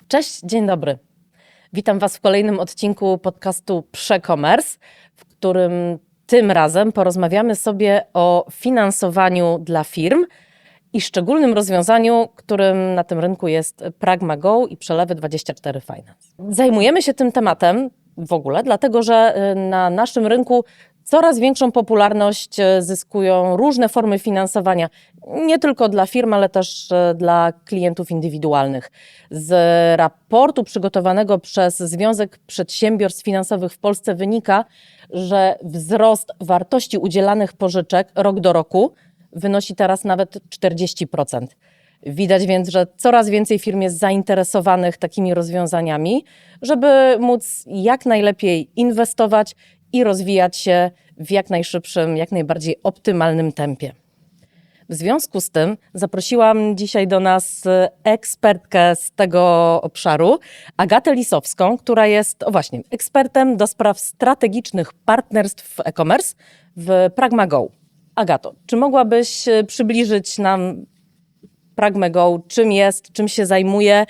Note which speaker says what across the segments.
Speaker 1: Cześć, dzień dobry. Witam Was w kolejnym odcinku podcastu Prze-Commerce, w którym tym razem porozmawiamy sobie o finansowaniu dla firm i szczególnym rozwiązaniu, którym na tym rynku jest PragmaGo i Przelewy24 Finance. Zajmujemy się tym tematem w ogóle, dlatego że na naszym rynku coraz większą popularność zyskują różne formy finansowania, nie tylko dla firm, ale też dla klientów indywidualnych. Z raportu przygotowanego przez Związek Przedsiębiorstw Finansowych w Polsce wynika, że wzrost wartości udzielanych pożyczek rok do roku wynosi teraz nawet 40%. Widać więc, że coraz więcej firm jest zainteresowanych takimi rozwiązaniami, żeby móc jak najlepiej inwestować i rozwijać się w jak najszybszym, jak najbardziej optymalnym tempie. W związku z tym zaprosiłam dzisiaj do nas ekspertkę z tego obszaru, Agatę Lisowską, która jest właśnie ekspertem do spraw strategicznych partnerstw w e-commerce w PragmaGo. Agato, czy mogłabyś przybliżyć nam PragmaGo, czym jest, czym się zajmuje,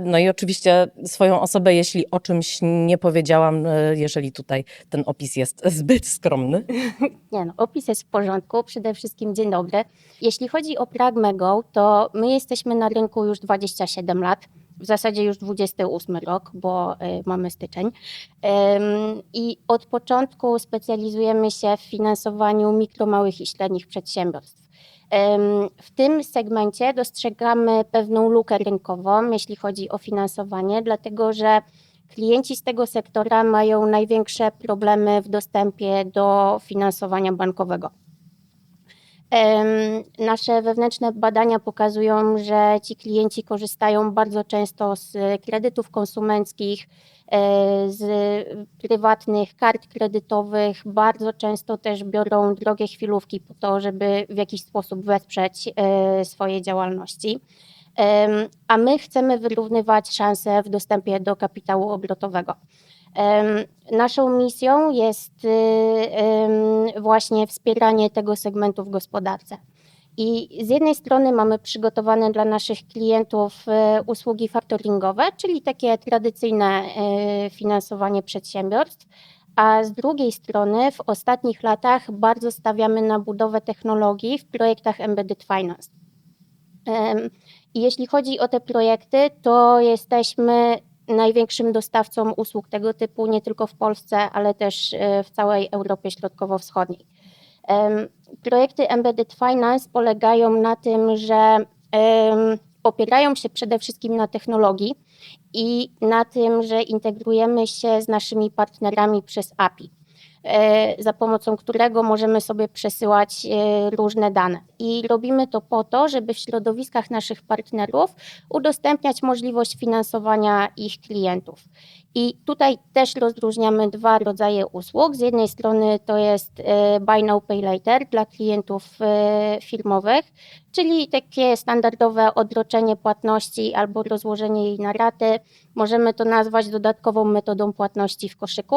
Speaker 1: no i oczywiście swoją osobę, jeśli o czymś nie powiedziałam, jeżeli tutaj ten opis jest zbyt skromny.
Speaker 2: Nie no, opis jest w porządku. Przede wszystkim dzień dobry. Jeśli chodzi o PragmaGo, to my jesteśmy na rynku już 27 lat. W zasadzie już 28 rok, bo mamy styczeń. I od początku specjalizujemy się w finansowaniu mikro, małych i średnich przedsiębiorstw. W tym segmencie dostrzegamy pewną lukę rynkową, jeśli chodzi o finansowanie, dlatego że klienci z tego sektora mają największe problemy w dostępie do finansowania bankowego. Nasze wewnętrzne badania pokazują, że ci klienci korzystają bardzo często z kredytów konsumenckich, z prywatnych kart kredytowych, bardzo często też biorą drogie chwilówki po to, żeby w jakiś sposób wesprzeć swoje działalności. A my chcemy wyrównywać szanse w dostępie do kapitału obrotowego. Naszą misją jest właśnie wspieranie tego segmentu w gospodarce. I z jednej strony mamy przygotowane dla naszych klientów usługi faktoringowe, czyli takie tradycyjne finansowanie przedsiębiorstw, a z drugiej strony w ostatnich latach bardzo stawiamy na budowę technologii w projektach Embedded Finance. I jeśli chodzi o te projekty, to jesteśmy największym dostawcą usług tego typu nie tylko w Polsce, ale też w całej Europie Środkowo-Wschodniej. Projekty Embedded Finance polegają na tym, że opierają się przede wszystkim na technologii i na tym, że integrujemy się z naszymi partnerami przez API, za pomocą którego możemy sobie przesyłać różne dane. I robimy to po to, żeby w środowiskach naszych partnerów udostępniać możliwość finansowania ich klientów. I tutaj też rozróżniamy dwa rodzaje usług. Z jednej strony to jest Buy Now, Pay Later dla klientów firmowych, czyli takie standardowe odroczenie płatności albo rozłożenie jej na raty. Możemy to nazwać dodatkową metodą płatności w koszyku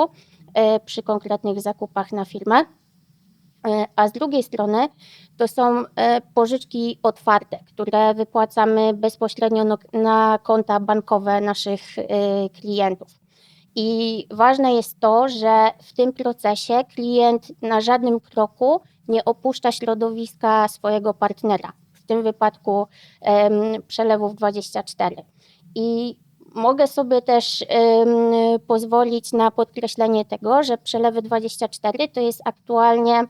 Speaker 2: przy konkretnych zakupach na firmę. A z drugiej strony to są pożyczki otwarte, które wypłacamy bezpośrednio na konta bankowe naszych klientów. I ważne jest to, że w tym procesie klient na żadnym kroku nie opuszcza środowiska swojego partnera, w tym wypadku Przelewów24. I mogę sobie też pozwolić na podkreślenie tego, że Przelewy24 to jest aktualnie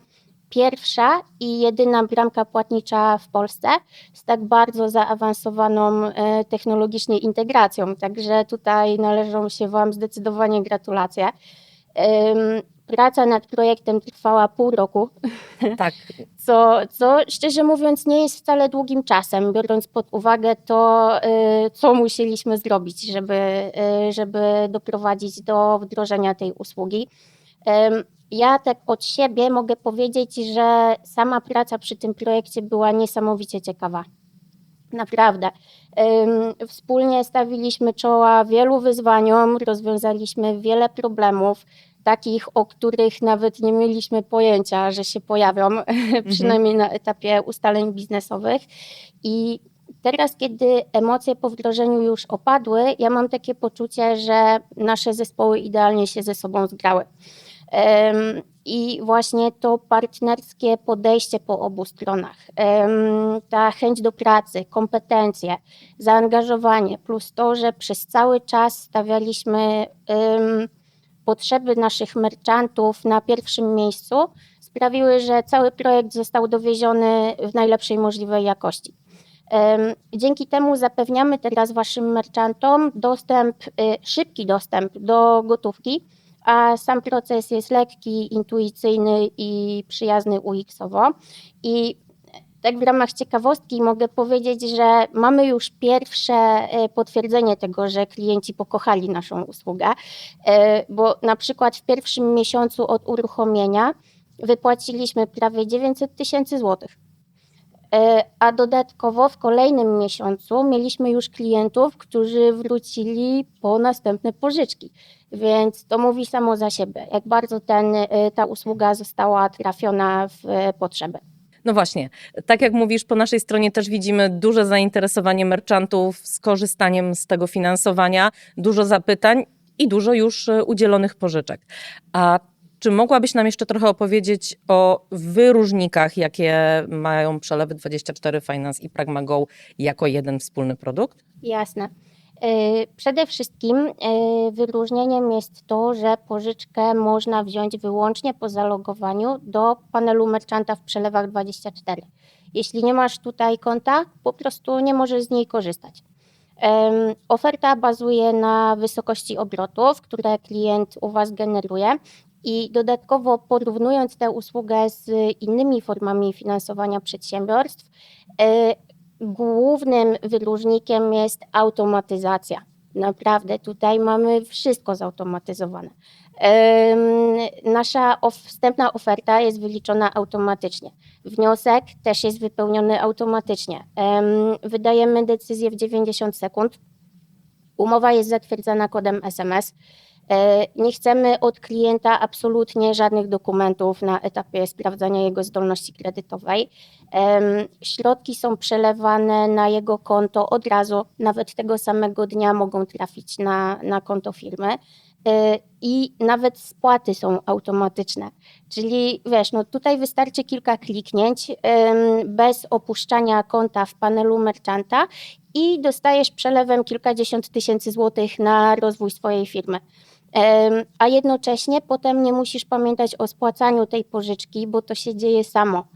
Speaker 2: pierwsza i jedyna bramka płatnicza w Polsce z tak bardzo zaawansowaną technologicznie integracją. Także tutaj należą się Wam zdecydowanie gratulacje. Praca nad projektem trwała pół roku,
Speaker 1: Tak.
Speaker 2: co szczerze mówiąc nie jest wcale długim czasem, biorąc pod uwagę to, co musieliśmy zrobić, żeby doprowadzić do wdrożenia tej usługi. Ja tak od siebie mogę powiedzieć, że sama praca przy tym projekcie była niesamowicie ciekawa. Naprawdę. Wspólnie stawiliśmy czoła wielu wyzwaniom, rozwiązaliśmy wiele problemów, takich, o których nawet nie mieliśmy pojęcia, że się pojawią, przynajmniej na etapie ustaleń biznesowych. I Teraz, kiedy emocje po wdrożeniu już opadły, ja mam takie poczucie, że nasze zespoły idealnie się ze sobą zgrały. I właśnie to partnerskie podejście po obu stronach, ta chęć do pracy, kompetencje, zaangażowanie, plus to, że przez cały czas stawialiśmy potrzeby naszych merchantów na pierwszym miejscu, sprawiły, że cały projekt został dowieziony w najlepszej możliwej jakości. Dzięki temu zapewniamy teraz waszym merchantom szybki dostęp do gotówki, a sam proces jest lekki, intuicyjny i przyjazny UX-owo. I tak w ramach ciekawostki mogę powiedzieć, że mamy już pierwsze potwierdzenie tego, że klienci pokochali naszą usługę, bo na przykład w pierwszym miesiącu od uruchomienia wypłaciliśmy prawie 900 tysięcy złotych. A dodatkowo w kolejnym miesiącu mieliśmy już klientów, którzy wrócili po następne pożyczki, więc to mówi samo za siebie, jak bardzo ta usługa została trafiona w potrzeby.
Speaker 1: No właśnie, tak jak mówisz, po naszej stronie też widzimy duże zainteresowanie merchantów skorzystaniem z tego finansowania, dużo zapytań i dużo już udzielonych pożyczek. A czy mogłabyś nam jeszcze trochę opowiedzieć o wyróżnikach, jakie mają Przelewy24 Finance i PragmaGo jako jeden wspólny produkt?
Speaker 2: Jasne. Przede wszystkim wyróżnieniem jest to, że pożyczkę można wziąć wyłącznie po zalogowaniu do panelu merchanta w Przelewach24. Jeśli nie masz tutaj konta, po prostu nie możesz z niej korzystać. Oferta bazuje na wysokości obrotów, które klient u Was generuje i dodatkowo porównując tę usługę z innymi formami finansowania przedsiębiorstw, głównym wyróżnikiem jest automatyzacja. Naprawdę tutaj mamy wszystko zautomatyzowane. Nasza wstępna oferta jest wyliczona automatycznie. Wniosek też jest wypełniony automatycznie. Wydajemy decyzję w 90 sekund. Umowa jest zatwierdzana kodem SMS. Nie chcemy od klienta absolutnie żadnych dokumentów na etapie sprawdzania jego zdolności kredytowej. Środki są przelewane na jego konto od razu, nawet tego samego dnia mogą trafić na konto firmy. I nawet spłaty są automatyczne, czyli wiesz, no tutaj wystarczy kilka kliknięć bez opuszczania konta w panelu merchanta i dostajesz przelewem kilkadziesiąt tysięcy złotych na rozwój swojej firmy. A jednocześnie potem nie musisz pamiętać o spłacaniu tej pożyczki, bo to się dzieje samo.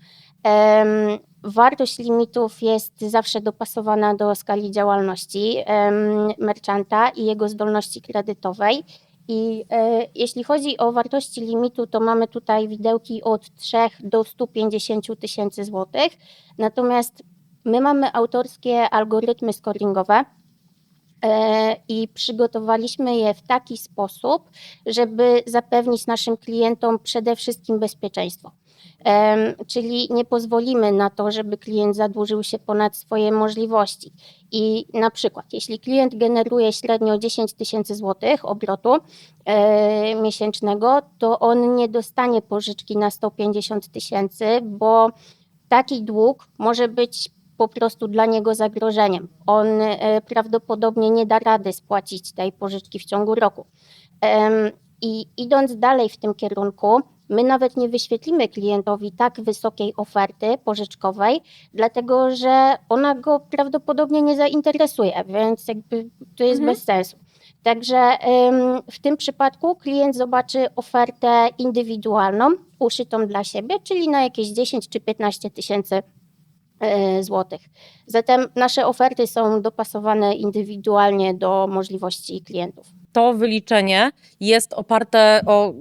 Speaker 2: Wartość limitów jest zawsze dopasowana do skali działalności merchanta i jego zdolności kredytowej. I jeśli chodzi o wartości limitu, to mamy tutaj widełki od 3 do 150 tysięcy złotych. Natomiast my mamy autorskie algorytmy scoringowe i przygotowaliśmy je w taki sposób, żeby zapewnić naszym klientom przede wszystkim bezpieczeństwo. Czyli nie pozwolimy na to, żeby klient zadłużył się ponad swoje możliwości. I na przykład, jeśli klient generuje średnio 10 tysięcy złotych obrotu miesięcznego, to on nie dostanie pożyczki na 150 tysięcy, bo taki dług może być po prostu dla niego zagrożeniem. On prawdopodobnie nie da rady spłacić tej pożyczki w ciągu roku. I idąc dalej w tym kierunku, my nawet nie wyświetlimy klientowi tak wysokiej oferty pożyczkowej, dlatego że ona go prawdopodobnie nie zainteresuje, więc jakby to jest bez sensu. Także w tym przypadku klient zobaczy ofertę indywidualną, uszytą dla siebie, czyli na jakieś 10 czy 15 tysięcy złotych. Zatem nasze oferty są dopasowane indywidualnie do możliwości klientów.
Speaker 1: To wyliczenie jest oparte o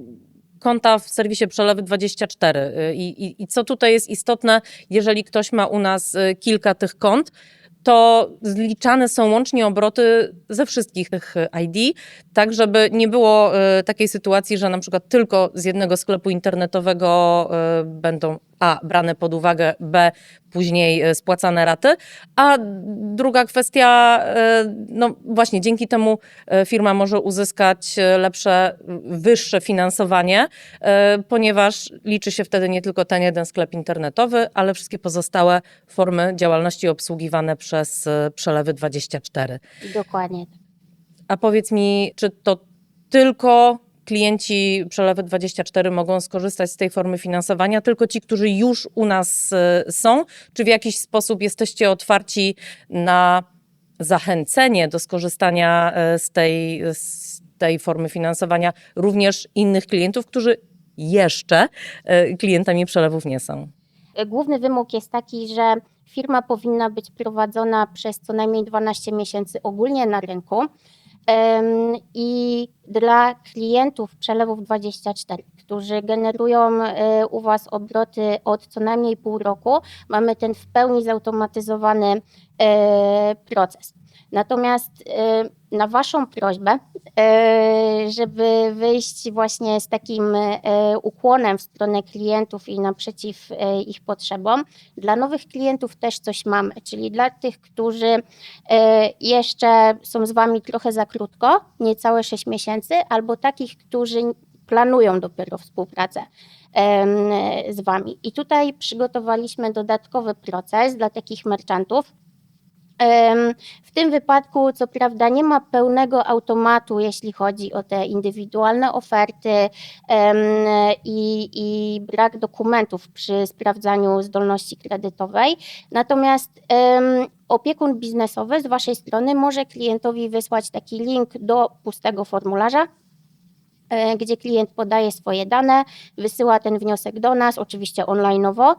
Speaker 1: konta w serwisie Przelewy24. I co tutaj jest istotne, jeżeli ktoś ma u nas kilka tych kont, to zliczane są łącznie obroty ze wszystkich tych ID, tak żeby nie było takiej sytuacji, że na przykład tylko z jednego sklepu internetowego będą A, brane pod uwagę, B, później spłacane raty. A druga kwestia, no właśnie dzięki temu firma może uzyskać lepsze, wyższe finansowanie, ponieważ liczy się wtedy nie tylko ten jeden sklep internetowy, ale wszystkie pozostałe formy działalności obsługiwane przez Przelewy24.
Speaker 2: Dokładnie.
Speaker 1: A powiedz mi, czy to tylko klienci Przelewy24 mogą skorzystać z tej formy finansowania, tylko ci, którzy już u nas są? Czy w jakiś sposób jesteście otwarci na zachęcenie do skorzystania z tej formy finansowania również innych klientów, którzy jeszcze klientami przelewów nie są?
Speaker 2: Główny wymóg jest taki, że firma powinna być prowadzona przez co najmniej 12 miesięcy ogólnie na rynku. I dla klientów Przelewów24, którzy generują u Was obroty od co najmniej pół roku, mamy ten w pełni zautomatyzowany proces. Natomiast na Waszą prośbę, żeby wyjść właśnie z takim ukłonem w stronę klientów i naprzeciw ich potrzebom, dla nowych klientów też coś mamy, czyli dla tych, którzy jeszcze są z Wami trochę za krótko, niecałe 6 miesięcy, albo takich, którzy planują dopiero współpracę z Wami. I tutaj przygotowaliśmy dodatkowy proces dla takich merchantów. W tym wypadku, co prawda, nie ma pełnego automatu, jeśli chodzi o te indywidualne oferty i brak dokumentów przy sprawdzaniu zdolności kredytowej. Natomiast opiekun biznesowy z Waszej strony może klientowi wysłać taki link do pustego formularza, gdzie klient podaje swoje dane, wysyła ten wniosek do nas, oczywiście online'owo.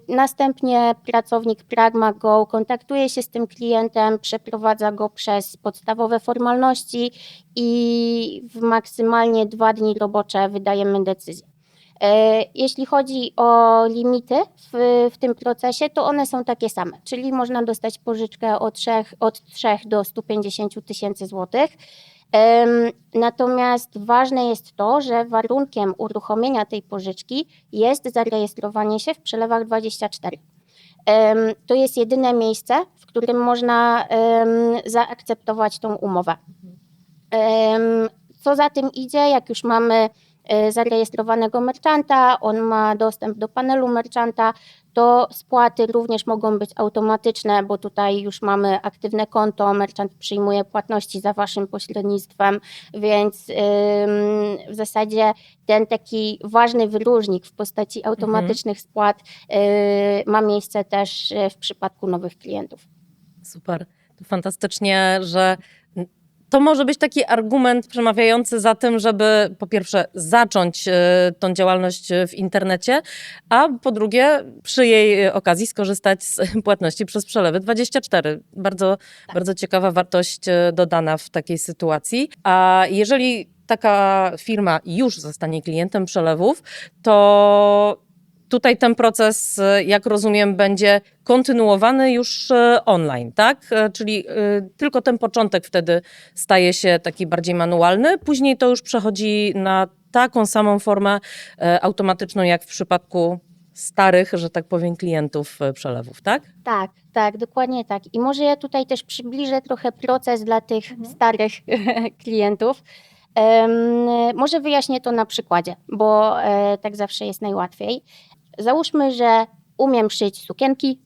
Speaker 2: Następnie pracownik PragmaGo kontaktuje się z tym klientem, przeprowadza go przez podstawowe formalności i w maksymalnie 2 dni robocze wydajemy decyzję. Jeśli chodzi o limity w tym procesie, to one są takie same, czyli można dostać pożyczkę od 3 do 150 tysięcy złotych. Natomiast ważne jest to, że warunkiem uruchomienia tej pożyczki jest zarejestrowanie się w Przelewach24. To jest jedyne miejsce, w którym można zaakceptować tą umowę. Co za tym idzie, jak już mamy zarejestrowanego merchanta, on ma dostęp do panelu merchanta, to spłaty również mogą być automatyczne, bo tutaj już mamy aktywne konto, merchant przyjmuje płatności za Waszym pośrednictwem, więc w zasadzie ten taki ważny wyróżnik w postaci automatycznych spłat ma miejsce też w przypadku nowych klientów.
Speaker 1: Super. To fantastycznie, że to może być taki argument przemawiający za tym, żeby po pierwsze zacząć tą działalność w internecie, a po drugie przy jej okazji skorzystać z płatności przez Przelewy24. Bardzo, bardzo ciekawa wartość dodana w takiej sytuacji. A jeżeli taka firma już zostanie klientem przelewów, to tutaj ten proces, jak rozumiem, będzie kontynuowany już online, tak? Czyli tylko ten początek wtedy staje się taki bardziej manualny, później to już przechodzi na taką samą formę automatyczną, jak w przypadku starych, że tak powiem, klientów przelewów, tak?
Speaker 2: Tak, dokładnie tak. I może ja tutaj też przybliżę trochę proces dla tych starych klientów. Może wyjaśnię to na przykładzie, bo tak zawsze jest najłatwiej. Załóżmy, że umiem szyć sukienki,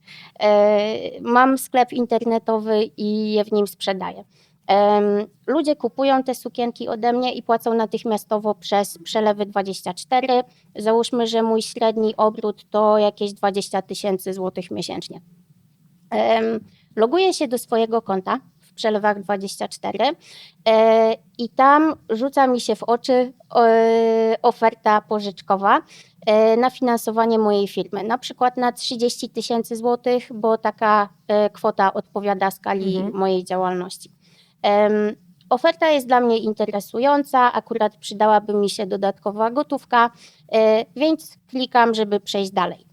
Speaker 2: mam sklep internetowy i je w nim sprzedaję. Ludzie kupują te sukienki ode mnie i płacą natychmiastowo przez Przelewy24. Załóżmy, że mój średni obrót to jakieś 20 tysięcy złotych miesięcznie. Loguję się do swojego konta w Przelewach24 i tam rzuca mi się w oczy oferta pożyczkowa na finansowanie mojej firmy, na przykład na 30 tysięcy złotych, bo taka kwota odpowiada skali mojej działalności. Oferta jest dla mnie interesująca, akurat przydałaby mi się dodatkowa gotówka, więc klikam, żeby przejść dalej.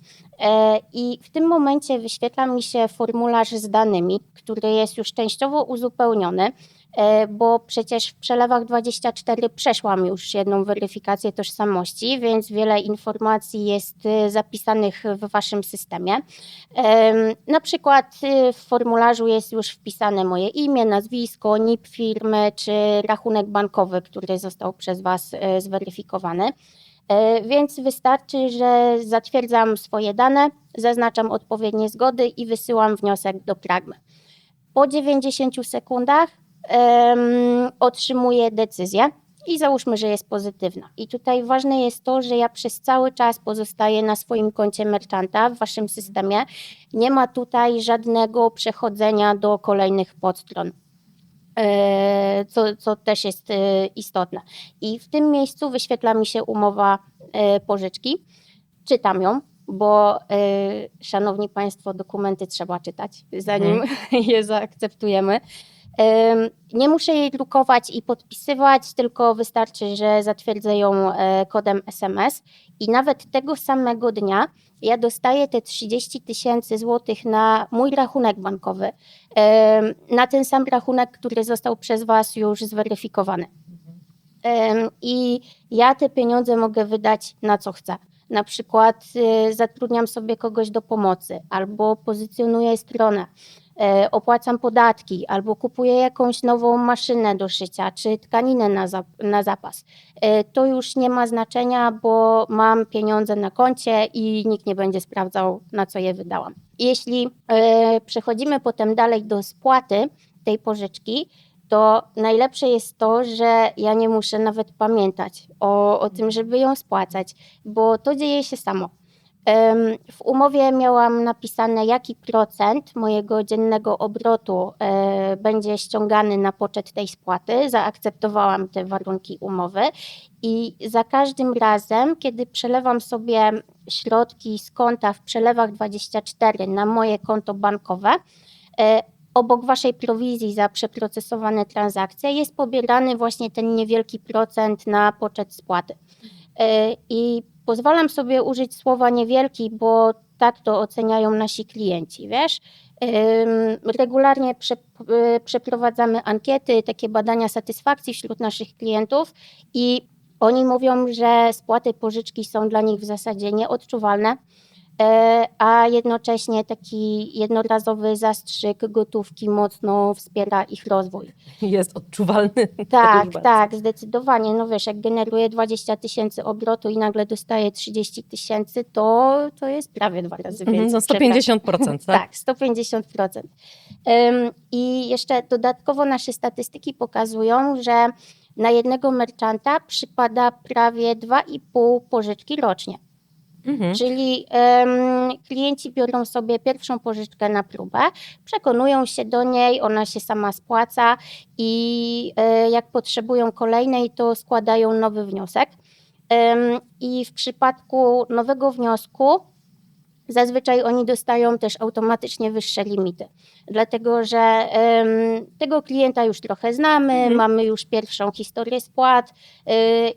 Speaker 2: I w tym momencie wyświetla mi się formularz z danymi, który jest już częściowo uzupełniony, bo przecież w Przelewach24 przeszłam już jedną weryfikację tożsamości, więc wiele informacji jest zapisanych w waszym systemie. Na przykład w formularzu jest już wpisane moje imię, nazwisko, NIP firmy czy rachunek bankowy, który został przez was zweryfikowany. Więc wystarczy, że zatwierdzam swoje dane, zaznaczam odpowiednie zgody i wysyłam wniosek do Pragmy. Po 90 sekundach otrzymuję decyzję i załóżmy, że jest pozytywna. I tutaj ważne jest to, że ja przez cały czas pozostaję na swoim koncie merchanta w waszym systemie. Nie ma tutaj żadnego przechodzenia do kolejnych podstron. Co też jest istotne. I w tym miejscu wyświetla mi się umowa pożyczki. Czytam ją, bo szanowni państwo, dokumenty trzeba czytać, zanim je zaakceptujemy. Nie muszę jej drukować i podpisywać, tylko wystarczy, że zatwierdzę ją kodem SMS i nawet tego samego dnia ja dostaję te 30 000 złotych na mój rachunek bankowy, na ten sam rachunek, który został przez was już zweryfikowany. I ja te pieniądze mogę wydać na co chcę. Na przykład zatrudniam sobie kogoś do pomocy albo pozycjonuję stronę, opłacam podatki albo kupuję jakąś nową maszynę do szycia czy tkaninę na zapas. To już nie ma znaczenia, bo mam pieniądze na koncie i nikt nie będzie sprawdzał, na co je wydałam. Jeśli przechodzimy potem dalej do spłaty tej pożyczki, to najlepsze jest to, że ja nie muszę nawet pamiętać o tym, żeby ją spłacać, bo to dzieje się samo. W umowie miałam napisane, jaki procent mojego dziennego obrotu będzie ściągany na poczet tej spłaty. Zaakceptowałam te warunki umowy i za każdym razem, kiedy przelewam sobie środki z konta w Przelewach24 na moje konto bankowe, obok waszej prowizji za przeprocesowane transakcje jest pobierany właśnie ten niewielki procent na poczet spłaty. I pozwalam sobie użyć słowa niewielki, bo tak to oceniają nasi klienci, wiesz? Regularnie przeprowadzamy ankiety, takie badania satysfakcji wśród naszych klientów i oni mówią, że spłaty pożyczki są dla nich w zasadzie nieodczuwalne, a jednocześnie taki jednorazowy zastrzyk gotówki mocno wspiera ich rozwój.
Speaker 1: Jest odczuwalny.
Speaker 2: Tak, zdecydowanie. No wiesz, jak generuje 20 000 obrotu i nagle dostaje 30 000, to jest prawie 2 razy więcej.
Speaker 1: No 150%, tak?
Speaker 2: Tak, 150%. I jeszcze dodatkowo nasze statystyki pokazują, że na jednego merchanta przypada prawie 2,5 pożyczki rocznie. Czyli klienci biorą sobie pierwszą pożyczkę na próbę, przekonują się do niej, ona się sama spłaca i jak potrzebują kolejnej, to składają nowy wniosek. I w przypadku nowego wniosku zazwyczaj oni dostają też automatycznie wyższe limity, dlatego że tego klienta już trochę znamy, mamy już pierwszą historię spłat,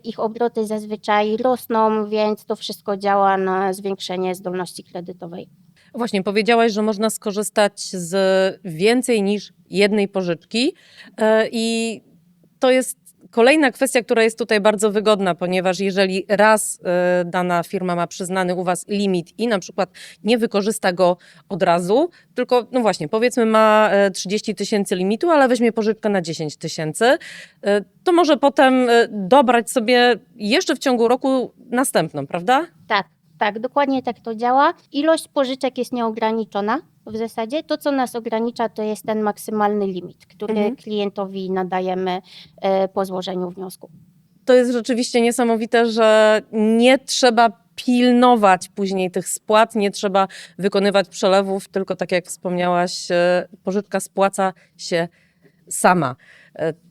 Speaker 2: ich obroty zazwyczaj rosną, więc to wszystko działa na zwiększenie zdolności kredytowej.
Speaker 1: Właśnie, powiedziałaś, że można skorzystać z więcej niż jednej pożyczki i to jest kolejna kwestia, która jest tutaj bardzo wygodna, ponieważ jeżeli raz dana firma ma przyznany u was limit i na przykład nie wykorzysta go od razu, tylko no właśnie, powiedzmy ma 30 000 limitu, ale weźmie pożyczkę na 10 000, to może potem dobrać sobie jeszcze w ciągu roku następną, prawda?
Speaker 2: Tak, dokładnie tak to działa. Ilość pożyczek jest nieograniczona w zasadzie. To, co nas ogranicza, to jest ten maksymalny limit, który klientowi nadajemy po złożeniu wniosku.
Speaker 1: To jest rzeczywiście niesamowite, że nie trzeba pilnować później tych spłat, nie trzeba wykonywać przelewów, tylko tak jak wspomniałaś, pożyczka spłaca się sama.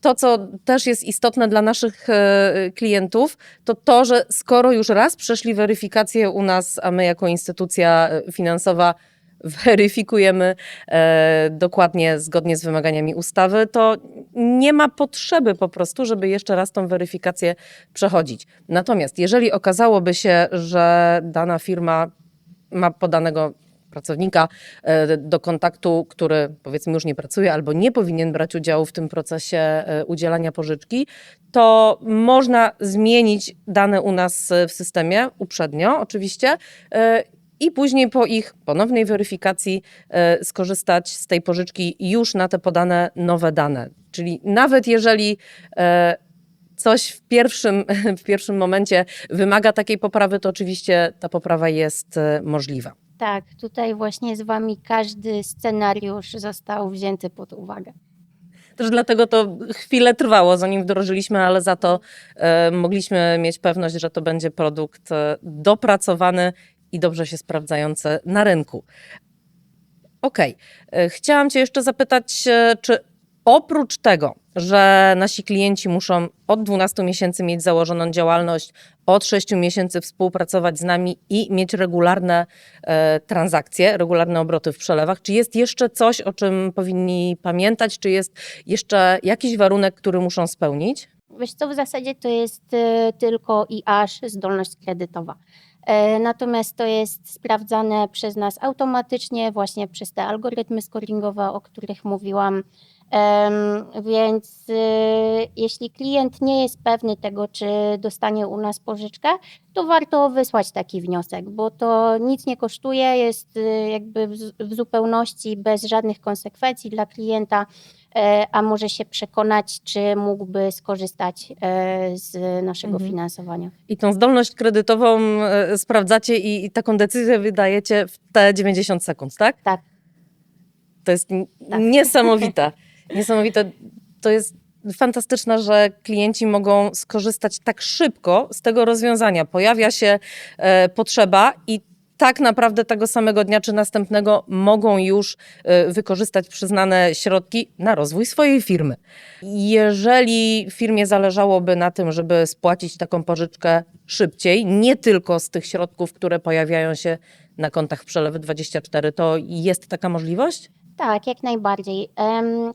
Speaker 1: To, co też jest istotne dla naszych klientów, to to, że skoro już raz przeszli weryfikację u nas, a my jako instytucja finansowa weryfikujemy dokładnie zgodnie z wymaganiami ustawy, to nie ma potrzeby po prostu, żeby jeszcze raz tą weryfikację przechodzić. Natomiast jeżeli okazałoby się, że dana firma ma podanego pracownika do kontaktu, który powiedzmy już nie pracuje albo nie powinien brać udziału w tym procesie udzielania pożyczki, to można zmienić dane u nas w systemie uprzednio oczywiście i później po ich ponownej weryfikacji skorzystać z tej pożyczki już na te podane nowe dane. Czyli nawet jeżeli coś w pierwszym momencie wymaga takiej poprawy, to oczywiście ta poprawa jest możliwa.
Speaker 2: Tak, tutaj właśnie z Wami każdy scenariusz został wzięty pod uwagę.
Speaker 1: Też dlatego to chwilę trwało, zanim wdrożyliśmy, ale za to mogliśmy mieć pewność, że to będzie produkt dopracowany i dobrze się sprawdzający na rynku. Okej. Chciałam Cię jeszcze zapytać, czy oprócz tego, że nasi klienci muszą od 12 miesięcy mieć założoną działalność, od 6 miesięcy współpracować z nami i mieć regularne transakcje, regularne obroty w przelewach, czy jest jeszcze coś, o czym powinni pamiętać? Czy jest jeszcze jakiś warunek, który muszą spełnić?
Speaker 2: Wiesz co, w zasadzie to jest tylko i aż zdolność kredytowa. Natomiast to jest sprawdzane przez nas automatycznie, właśnie przez te algorytmy scoringowe, o których mówiłam. Więc jeśli klient nie jest pewny tego, czy dostanie u nas pożyczkę, to warto wysłać taki wniosek, bo to nic nie kosztuje, jest jakby w zupełności bez żadnych konsekwencji dla klienta, a może się przekonać, czy mógłby skorzystać z naszego finansowania.
Speaker 1: I tą zdolność kredytową sprawdzacie i taką decyzję wydajecie w te 90 sekund, tak?
Speaker 2: Tak.
Speaker 1: To jest niesamowite. Niesamowite. To jest fantastyczne, że klienci mogą skorzystać tak szybko z tego rozwiązania. Pojawia się potrzeba i tak naprawdę tego samego dnia czy następnego mogą już wykorzystać przyznane środki na rozwój swojej firmy. Jeżeli firmie zależałoby na tym, żeby spłacić taką pożyczkę szybciej, nie tylko z tych środków, które pojawiają się na kontach Przelewy24, to jest taka możliwość?
Speaker 2: Tak, jak najbardziej.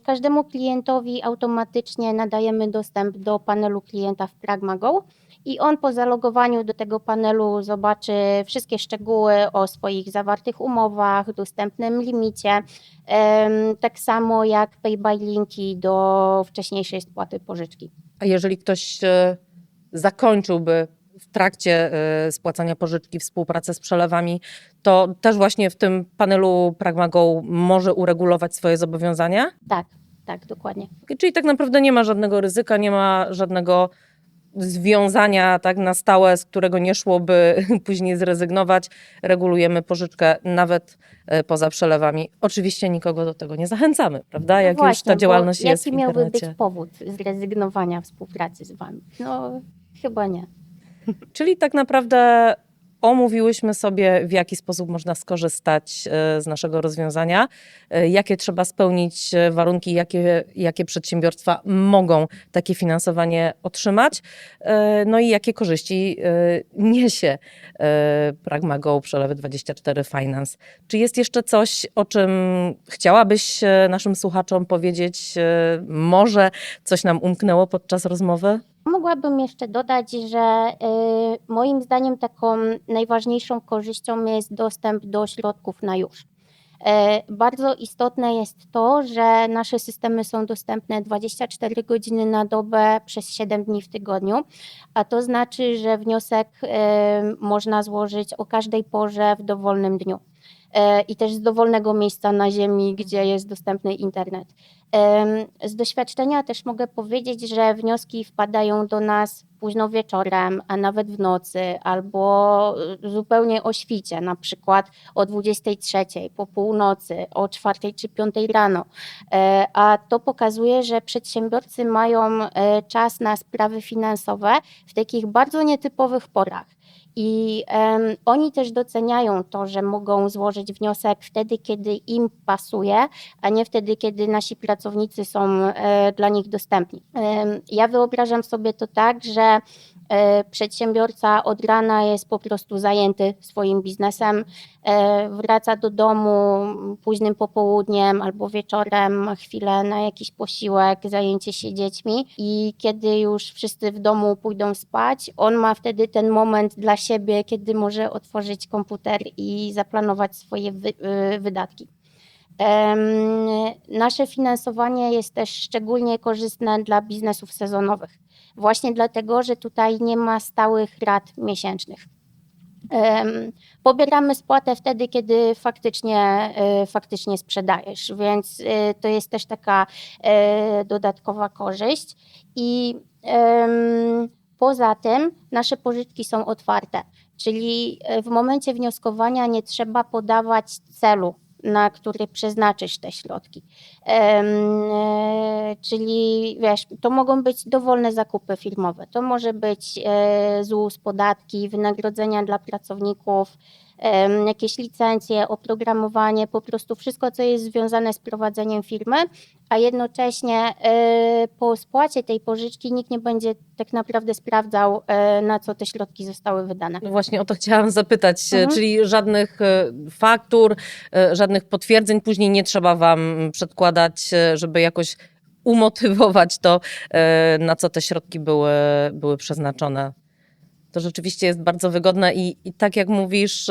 Speaker 2: Każdemu klientowi automatycznie nadajemy dostęp do panelu klienta w PragmaGo i on po zalogowaniu do tego panelu zobaczy wszystkie szczegóły o swoich zawartych umowach, dostępnym limicie, tak samo jak pay by linki do wcześniejszej spłaty pożyczki.
Speaker 1: A jeżeli ktoś zakończyłby w trakcie spłacania pożyczki współpracę z przelewami, to też właśnie w tym panelu PragmaGo może uregulować swoje zobowiązania?
Speaker 2: Tak, dokładnie.
Speaker 1: Czyli tak naprawdę nie ma żadnego ryzyka, nie ma żadnego związania tak na stałe, z którego nie szłoby później zrezygnować. Regulujemy pożyczkę nawet poza przelewami. Oczywiście nikogo do tego nie zachęcamy, prawda? Jak już ta działalność jest w
Speaker 2: jaki miałby
Speaker 1: internecie.
Speaker 2: być powód zrezygnowania współpracy z Wami? No, chyba nie.
Speaker 1: Czyli tak naprawdę omówiłyśmy sobie, w jaki sposób można skorzystać z naszego rozwiązania, jakie trzeba spełnić warunki, jakie przedsiębiorstwa mogą takie finansowanie otrzymać, no i jakie korzyści niesie PragmaGo Przelewy24 Finance. Czy jest jeszcze coś, o czym chciałabyś naszym słuchaczom powiedzieć? Może coś nam umknęło podczas rozmowy?
Speaker 2: Mogłabym jeszcze dodać, że moim zdaniem taką najważniejszą korzyścią jest dostęp do środków na już. Bardzo istotne jest to, że nasze systemy są dostępne 24 godziny na dobę przez 7 dni w tygodniu, a to znaczy, że wniosek można złożyć o każdej porze w dowolnym dniu i też z dowolnego miejsca na ziemi, gdzie jest dostępny internet. Z doświadczenia też mogę powiedzieć, że wnioski wpadają do nas późno wieczorem, a nawet w nocy, albo zupełnie o świcie, na przykład o 23, po północy, o 4 czy 5 rano. A to pokazuje, że przedsiębiorcy mają czas na sprawy finansowe w takich bardzo nietypowych porach. I oni też doceniają to, że mogą złożyć wniosek wtedy, kiedy im pasuje, a nie wtedy, kiedy nasi pracownicy są dla nich dostępni. Ja wyobrażam sobie to tak, że Przedsiębiorca od rana jest po prostu zajęty swoim biznesem, wraca do domu późnym popołudniem albo wieczorem, chwilę na jakiś posiłek, zajęcie się dziećmi i kiedy już wszyscy w domu pójdą spać, on ma wtedy ten moment dla siebie, kiedy może otworzyć komputer i zaplanować swoje wydatki. Nasze finansowanie jest też szczególnie korzystne dla biznesów sezonowych. Właśnie dlatego, że tutaj nie ma stałych rat miesięcznych. Pobieramy spłatę wtedy, kiedy faktycznie sprzedajesz, więc to jest też taka dodatkowa korzyść. I poza tym nasze pożyczki są otwarte, czyli w momencie wnioskowania nie trzeba podawać celu, na który przeznaczysz te środki. Czyli wiesz, to mogą być dowolne zakupy firmowe, to może być ZUS, podatki, wynagrodzenia dla pracowników, jakieś licencje, oprogramowanie, po prostu wszystko, co jest związane z prowadzeniem firmy, a jednocześnie po spłacie tej pożyczki nikt nie będzie tak naprawdę sprawdzał, na co te środki zostały wydane.
Speaker 1: No właśnie o to chciałam zapytać,
Speaker 2: Mhm.
Speaker 1: czyli żadnych faktur, żadnych potwierdzeń później nie trzeba wam przedkładać, żeby jakoś umotywować to, na co te środki były przeznaczone. To rzeczywiście jest bardzo wygodne i tak jak mówisz,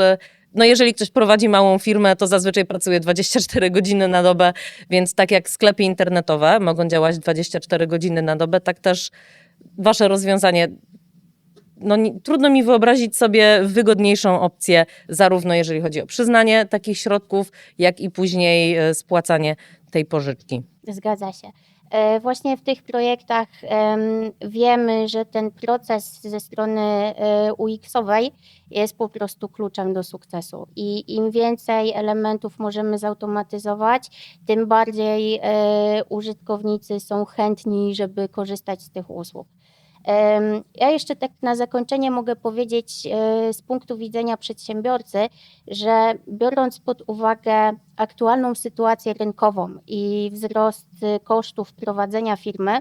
Speaker 1: no jeżeli ktoś prowadzi małą firmę, to zazwyczaj pracuje 24 godziny na dobę, więc tak jak sklepy internetowe mogą działać 24 godziny na dobę, tak też wasze rozwiązanie, no trudno mi wyobrazić sobie wygodniejszą opcję, zarówno jeżeli chodzi o przyznanie takich środków, jak i później spłacanie tej pożyczki.
Speaker 2: Zgadza się. Właśnie w tych projektach wiemy, że ten proces ze strony UX-owej jest po prostu kluczem do sukcesu i im więcej elementów możemy zautomatyzować, tym bardziej użytkownicy są chętni, żeby korzystać z tych usług. Ja jeszcze tak na zakończenie mogę powiedzieć z punktu widzenia przedsiębiorcy, że biorąc pod uwagę aktualną sytuację rynkową i wzrost kosztów prowadzenia firmy,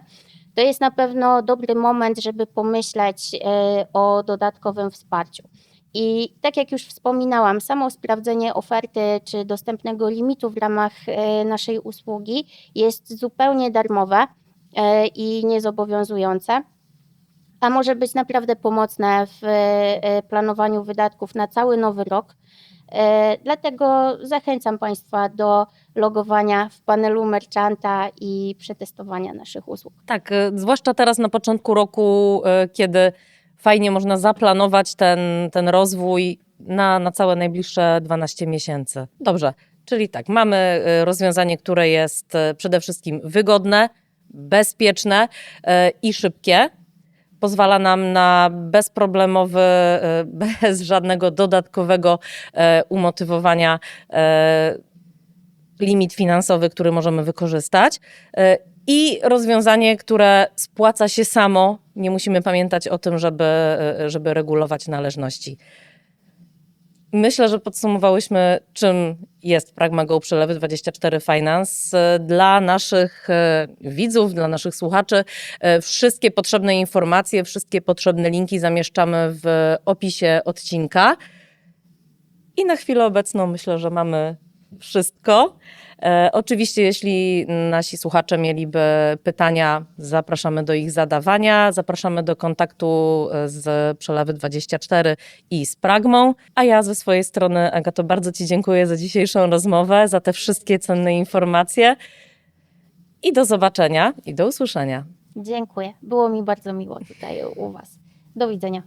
Speaker 2: to jest na pewno dobry moment, żeby pomyśleć o dodatkowym wsparciu. I tak jak już wspominałam, samo sprawdzenie oferty czy dostępnego limitu w ramach naszej usługi jest zupełnie darmowe i niezobowiązujące, a może być naprawdę pomocne w planowaniu wydatków na cały nowy rok. Dlatego zachęcam Państwa do logowania w panelu merchanta i przetestowania naszych usług.
Speaker 1: Tak, zwłaszcza teraz na początku roku, kiedy fajnie można zaplanować ten rozwój na całe najbliższe 12 miesięcy. Dobrze, czyli tak, mamy rozwiązanie, które jest przede wszystkim wygodne, bezpieczne i szybkie. Pozwala nam na bezproblemowy, bez żadnego dodatkowego umotywowania limit finansowy, który możemy wykorzystać. I rozwiązanie, które spłaca się samo. Nie musimy pamiętać o tym, żeby regulować należności. Myślę, że podsumowałyśmy, czym jest PragmaGo Przelewy24 Finance. Dla naszych widzów, dla naszych słuchaczy wszystkie potrzebne informacje, wszystkie potrzebne linki zamieszczamy w opisie odcinka. I na chwilę obecną myślę, że mamy wszystko. Oczywiście, jeśli nasi słuchacze mieliby pytania, zapraszamy do ich zadawania, zapraszamy do kontaktu z Przelewy24 i z Pragmą. A ja ze swojej strony, Agato, bardzo Ci dziękuję za dzisiejszą rozmowę, za te wszystkie cenne informacje i do zobaczenia i do usłyszenia.
Speaker 2: Dziękuję. Było mi bardzo miło tutaj u Was. Do widzenia.